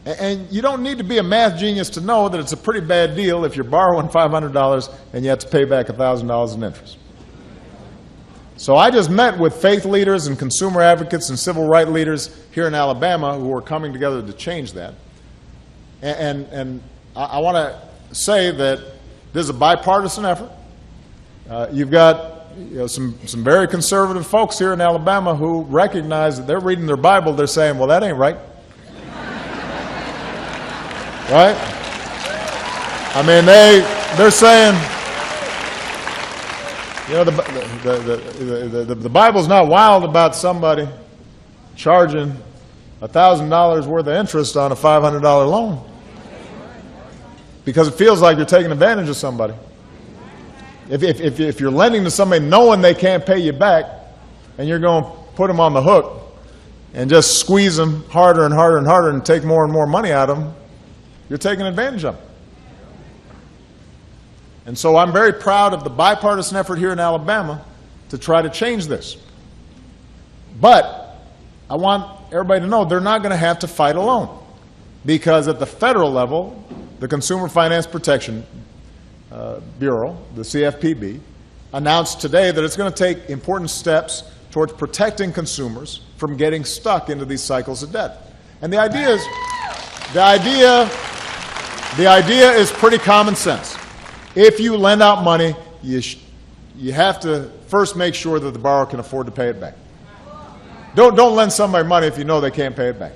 And you don't need to be a math genius to know that it's a pretty bad deal if you're borrowing $500 and you have to pay back $1,000 in interest. So I just met with faith leaders and consumer advocates and civil rights leaders here in Alabama who are coming together to change that. And I want to say that this is a bipartisan effort. You've got some very conservative folks here in Alabama who recognize that they're reading their Bible, they're saying, well, that ain't right. Right? I mean, they're saying, you know, the Bible's not wild about somebody charging $1,000 worth of interest on a $500 loan because it feels like you're taking advantage of somebody. If you're lending to somebody knowing they can't pay you back and you're going to put them on the hook and just squeeze them harder and harder and harder and take more and more money out of them, you're taking advantage of them. And so I'm very proud of the bipartisan effort here in Alabama to try to change this. But I want everybody to know they're not going to have to fight alone, because at the federal level, the Consumer Finance Protection Bureau, the CFPB, announced today that it's going to take important steps towards protecting consumers from getting stuck into these cycles of debt. And the idea is pretty common sense. If you lend out money, you have to first make sure that the borrower can afford to pay it back. Don't lend somebody money if you know they can't pay it back.